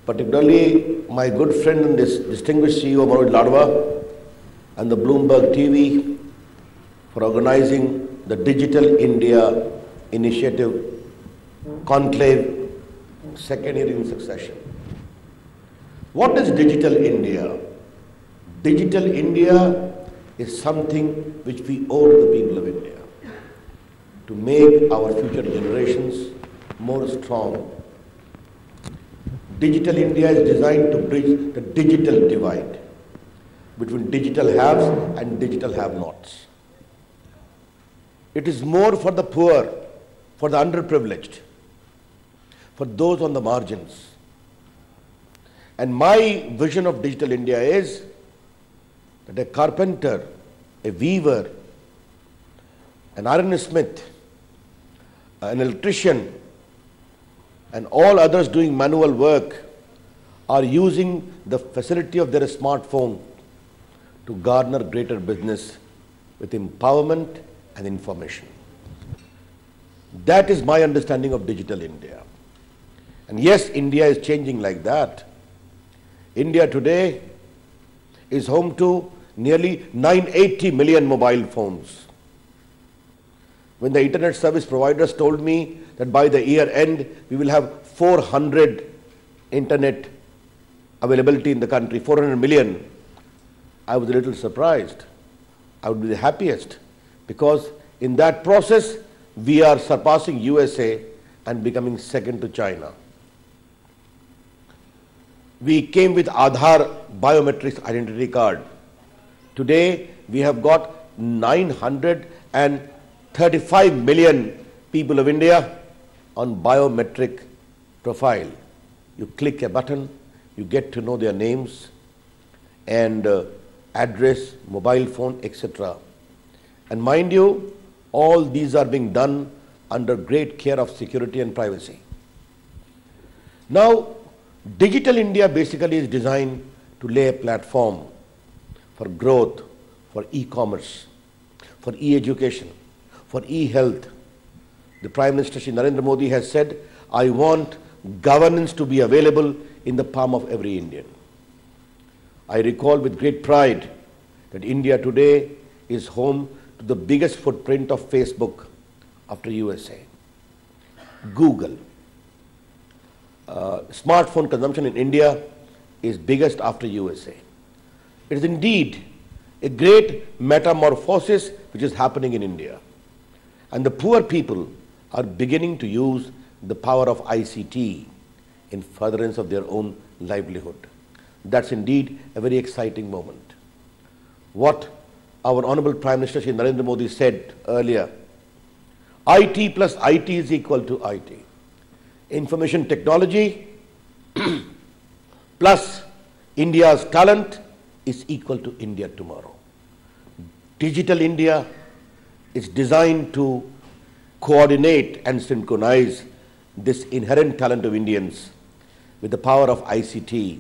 particularly my good friend and distinguished CEO Manoj Ladwa and the Bloomberg TV for organizing the Digital India Initiative Conclave, second year in succession. What is Digital India? Digital India is something which we owe to the people of India to make our future generations more strong. Digital India is designed to bridge the digital divide between digital haves and digital have-nots. It is more for the poor, for the underprivileged, for those on the margins. And my vision of Digital India is that a carpenter, a weaver, an ironsmith, an electrician, and all others doing manual work are using the facility of their smartphone to garner greater business with empowerment and information. That is my understanding of Digital India. And yes, India is changing like that. India today is home to nearly 980 million mobile phones. When the internet service providers told me that by the year end we will have 400 internet availability in the country, 400 million, I was a little surprised. I would be the happiest because in that process we are surpassing USA and becoming second to China. We came with Aadhaar biometrics identity card. Today we have got 935 million people of India on biometric profile. You click a button, you get to know their names and address, mobile phone, etc. And mind you, all these are being done under great care of security and privacy. Now, Digital India basically is designed to lay a platform for growth, for e-commerce, for e-education, for e-health. The Prime Minister Shri Narendra Modi has said, I want governance to be available in the palm of every Indian. I recall with great pride that India today is home to the biggest footprint of Facebook after USA. Google. Smartphone consumption in India is biggest after USA. It is indeed a great metamorphosis which is happening in India. And the poor people are beginning to use the power of ICT in furtherance of their own livelihood. That's indeed a very exciting moment. What our Honorable Prime Minister Shri Narendra Modi said earlier, IT plus IT is equal to IT. Information technology plus India's talent is equal to India tomorrow. Digital India is designed to coordinate and synchronize this inherent talent of Indians with the power of ICT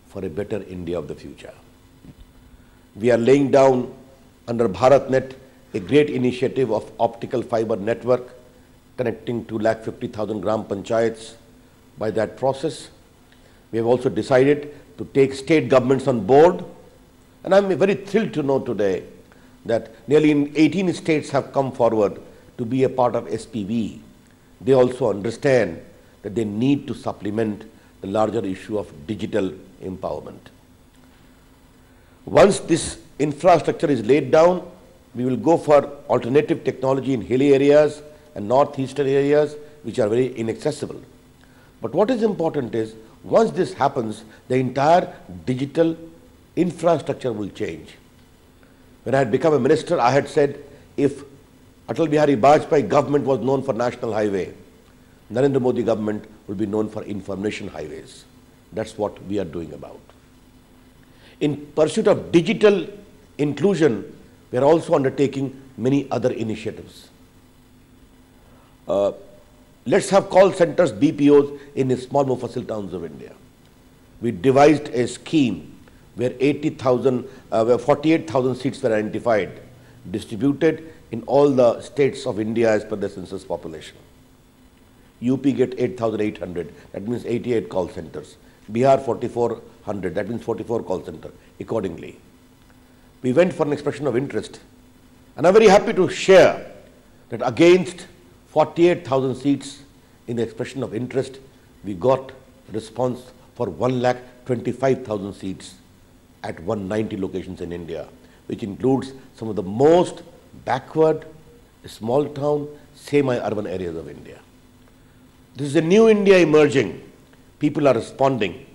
for a better India of the future. We are laying down under BharatNet a great initiative of optical fiber network connecting 250,000 gram panchayats. By that process, we have also decided to take state governments on board, and I am very thrilled to know today that nearly 18 states have come forward to be a part of SPV. They also understand that they need to supplement the larger issue of digital empowerment. Once this infrastructure is laid down, we will go for alternative technology in hilly areas and northeastern areas which are very inaccessible. But what is important is, once this happens, the entire digital infrastructure will change. When I had become a minister, I had said, if Atal Bihari Vajpayee government was known for national highway, Narendra Modi government will be known for information highways. That's what we are doing about. In pursuit of digital inclusion, we are also undertaking many other initiatives. Let's have call centers, BPOs, in the small Mufassil towns of India. We devised a scheme where 48,000 seats were identified, distributed in all the states of India as per the census population. UP get 8,800, that means 88 call centers. Bihar 4400, that means 44 call center accordingly. We went for an expression of interest, and I'm very happy to share that against 48,000 seats in the expression of interest, we got response for 1,25,000 seats at 190 locations in India, which includes some of the most backward, small town, semi-urban areas of India. This is a new India emerging. People are responding,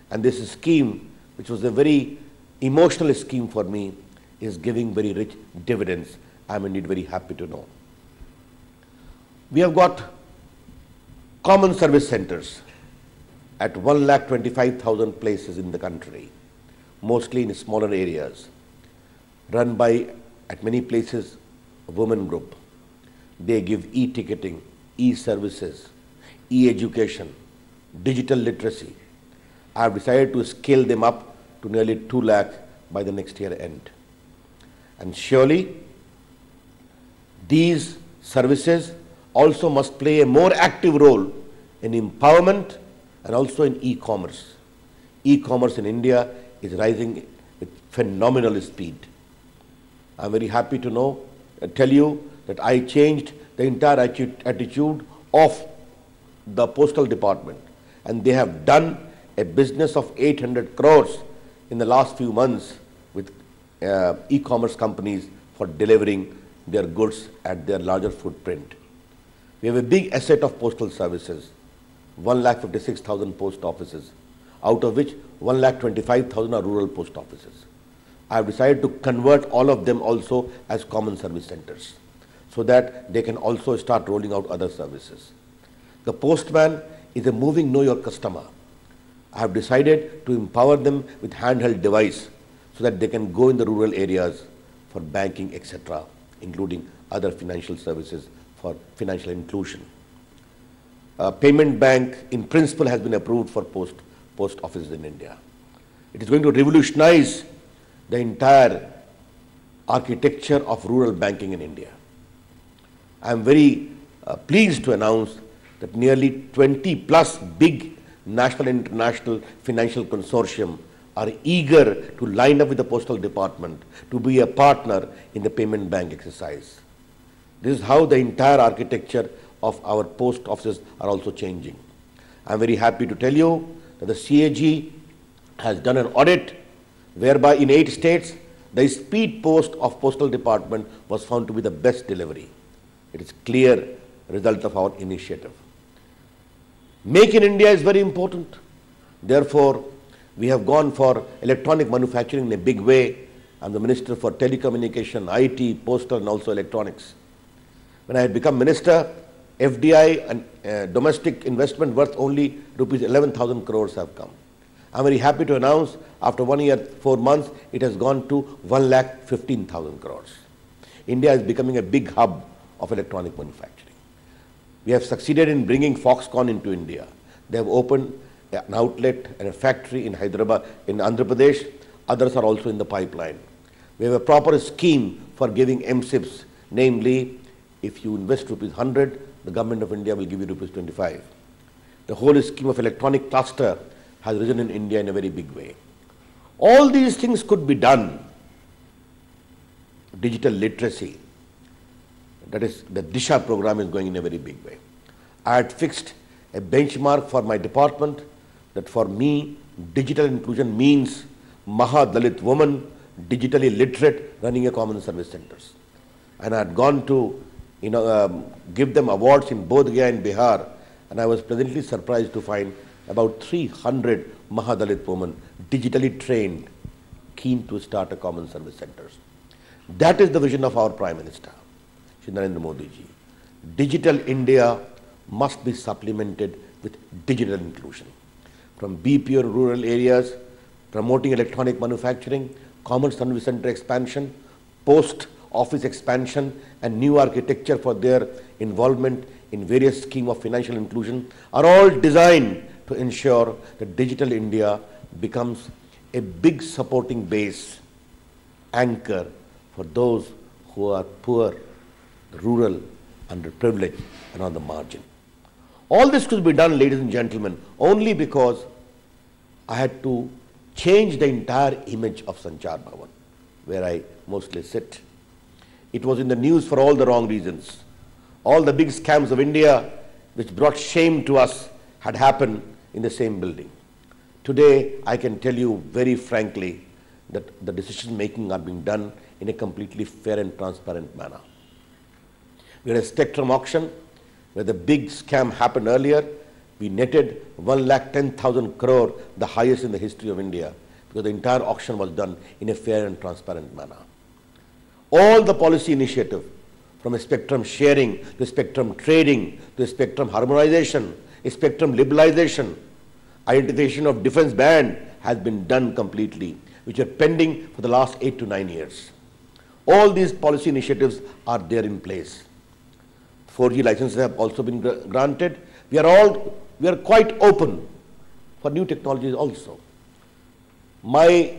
and this scheme, which was a very emotional scheme for me, is giving very rich dividends. I'm indeed very happy to know. We have got common service centers at 1,25,000 places in the country, mostly in smaller areas, run by, at many places, a women group. They give e-ticketing, e-services, e-education, digital literacy. I have decided to scale them up to nearly 2 lakh by the next year end. And surely, these services also must play a more active role in empowerment and also in e-commerce. E-commerce in India is rising with phenomenal speed. I'm very happy to tell you that I changed the entire attitude of the postal department, and they have done a business of 800 crores in the last few months with e-commerce companies for delivering their goods at their larger footprint. We have a big asset of postal services, 1,56,000 post offices, out of which 1,25,000 are rural post offices. I have decided to convert all of them also as common service centers, so that they can also start rolling out other services. The postman is a moving know your customer. I have decided to empower them with handheld device so that they can go in the rural areas for banking, etc., including other financial services for financial inclusion. Payment bank in principle has been approved for post offices in India. It is going to revolutionize the entire architecture of rural banking in India. I am very pleased to announce that nearly 20 plus big national and international financial consortium are eager to line up with the postal department to be a partner in the payment bank exercise. This is how the entire architecture of our post offices are also changing. I am very happy to tell you that the CAG has done an audit whereby in 8 states the speed post of postal department was found to be the best delivery. It is clear result of our initiative. Make in India is very important. Therefore, we have gone for electronic manufacturing in a big way. I am the Minister for Telecommunication, IT, Postal and also Electronics. When I had become Minister, FDI and domestic investment worth only rupees 11,000 crores have come. I am very happy to announce after 1 year, 4 months, it has gone to 1,15,000 crores. India is becoming a big hub of electronic manufacturing. We have succeeded in bringing Foxconn into India. They have opened an outlet and a factory in Hyderabad, in Andhra Pradesh. Others are also in the pipeline. We have a proper scheme for giving MSIPs, namely, if you invest rupees 100, the government of India will give you rupees 25. The whole scheme of electronic cluster has risen in India in a very big way. All these things could be done. Digital literacy, that is, the Disha program is going in a very big way. I had fixed a benchmark for my department that for me, digital inclusion means Mahadalit woman, digitally literate, running a common service centers. And I had gone to give them awards in Bodh Gaya and Bihar, and I was pleasantly surprised to find about 300 Mahadalit women, digitally trained, keen to start a common service centers. That is the vision of our Prime Minister, Shri Narendra Modi ji. Digital India must be supplemented with digital inclusion. From BPO rural areas, promoting electronic manufacturing, common service center expansion, post office expansion and new architecture for their involvement in various schemes of financial inclusion are all designed to ensure that Digital India becomes a big supporting base, anchor for those who are poor, rural, underprivileged and on the margin. All this could be done, ladies and gentlemen, only because I had to change the entire image of Sanchar Bhavan, where I mostly sit. It was in the news for all the wrong reasons. All the big scams of India, which brought shame to us, had happened in the same building. Today, I can tell you very frankly that the decision making are being done in a completely fair and transparent manner. We had a spectrum auction where the big scam happened earlier. We netted 1,10,000 crore, the highest in the history of India, because the entire auction was done in a fair and transparent manner. All the policy initiative, from a spectrum sharing to spectrum trading to spectrum harmonization, spectrum liberalization, identification of defense band has been done completely, which are pending for the last 8 to 9 years. All these policy initiatives are there in place. 4G licenses have also been granted. We are quite open for new technologies also. My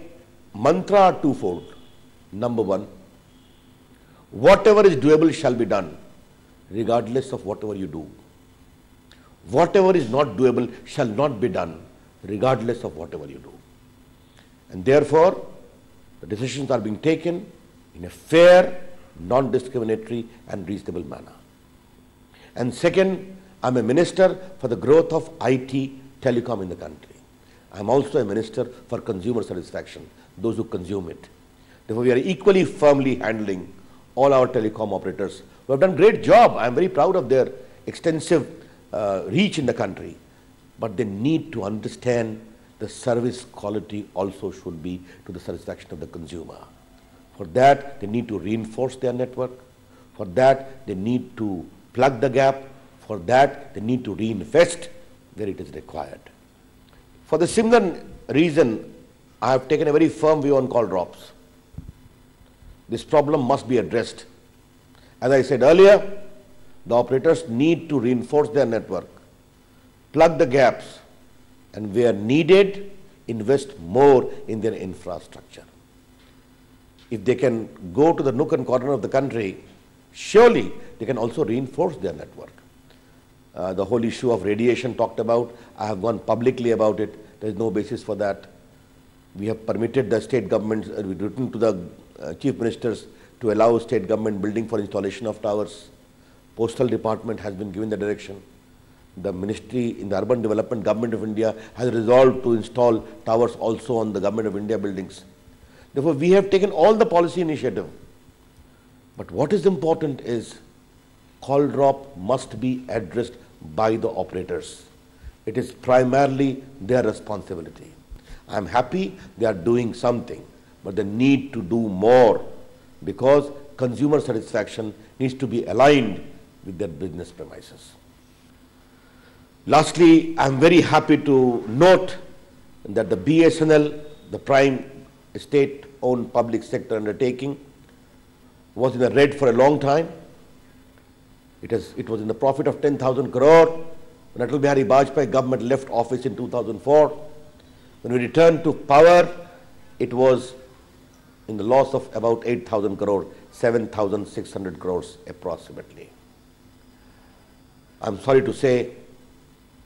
mantra are twofold. Number one, whatever is doable shall be done, regardless of whatever you do. Whatever is not doable shall not be done, regardless of whatever you do. And therefore, the decisions are being taken in a fair, non-discriminatory and reasonable manner. And second, I'm a minister for the growth of IT telecom in the country. I'm also a minister for consumer satisfaction, those who consume it. Therefore, we are equally firmly handling all our telecom operators who have done a great job. I'm very proud of their extensive reach in the country. But they need to understand the service quality also should be to the satisfaction of the consumer. For that, they need to reinforce their network. For that, they need to plug the gap. For that, they need to reinvest where it is required. For the similar reason, I have taken a very firm view on call drops. This problem must be addressed. As I said earlier, the operators need to reinforce their network, plug the gaps, and where needed, invest more in their infrastructure. If they can go to the nook and corner of the country, surely they can also reinforce their network. The whole issue of radiation talked about, I have gone publicly about it. There is no basis for that. We have permitted the state governments, we've written to the chief ministers to allow state government building for installation of towers. Postal department has been given the direction. The ministry in the urban development, Government of India has resolved to install towers also on the Government of India buildings. Therefore, we have taken all the policy initiative. But what is important is call drop must be addressed by the operators. It is primarily their responsibility. I am happy they are doing something, but they need to do more because consumer satisfaction needs to be aligned with their business premises. Lastly, I am very happy to note that the BSNL, the prime state-owned public sector undertaking, was in the red for a long time. It was in the profit of 10,000 crore. When Atal Bihari Vajpayee government left office in 2004, when we returned to power, it was in the loss of about 8,000 crore, 7,600 crores approximately. I'm sorry to say,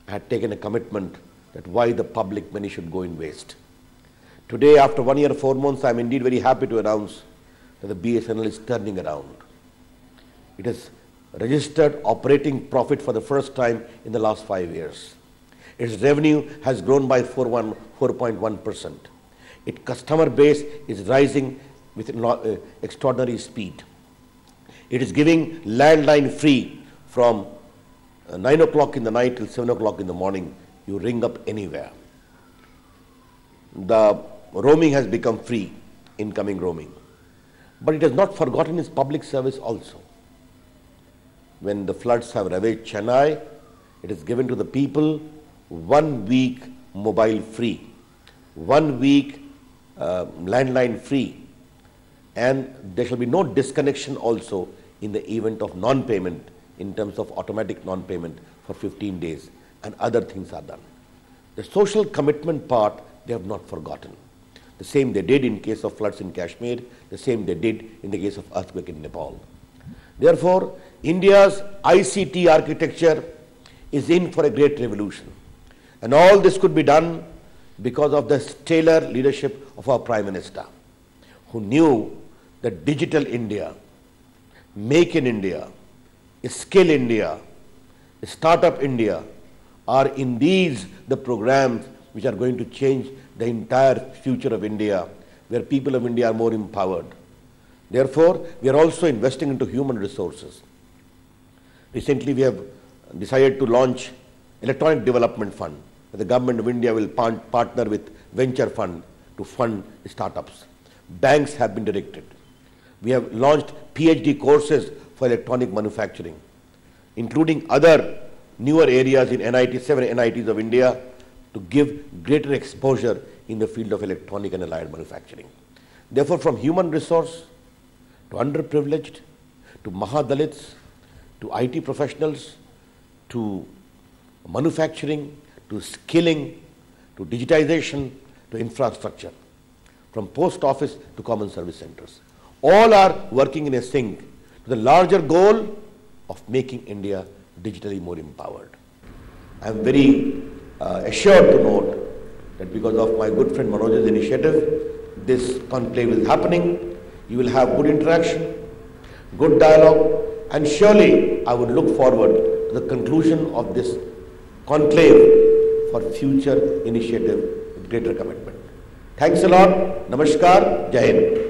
I had taken a commitment that why the public money should go in waste. Today, after 1 year, 4 months, I'm indeed very happy to announce that the BSNL is turning around. It has registered operating profit for the first time in the last 5 years. Its revenue has grown by 4.1%. Its customer base is rising with extraordinary speed. It is giving landline free from 9 o'clock in the night till 7 o'clock in the morning. You ring up anywhere. The roaming has become free, incoming roaming. But it has not forgotten its public service also. When the floods have ravaged Chennai, it is given to the people 1 week mobile free, 1 week landline free, and there shall be no disconnection also in the event of non-payment in terms of automatic non-payment for 15 days, and other things are done. The social commitment part, they have not forgotten. The same they did in case of floods in Kashmir, the same they did in the case of earthquake in Nepal. Therefore, India's ICT architecture is in for a great revolution. And all this could be done because of the stellar leadership of our Prime Minister, who knew that Digital India, Make in India, Skill India, Startup India are in these the programs which are going to change the entire future of India, where people of India are more empowered. Therefore, we are also investing into human resources. Recently, we have decided to launch Electronic Development Fund. The Government of India will partner with Venture Fund to fund startups. Banks have been directed. We have launched PhD courses for electronic manufacturing, including other newer areas in NIT, 7 NITs of India, to give greater exposure in the field of electronic and allied manufacturing. Therefore, from human resource to underprivileged, to Mahadalits, to IT professionals, to manufacturing, to skilling, to digitization, to infrastructure, from post office to common service centers. All are working in a sync to the larger goal of making India digitally more empowered. I am very assured to note that because of my good friend Manoj's initiative, this conclave is happening. You will have good interaction, good dialogue, and surely I would look forward to the conclusion of this conclave for future initiative with greater commitment. Thanks a lot. Namaskar. Jai Hind.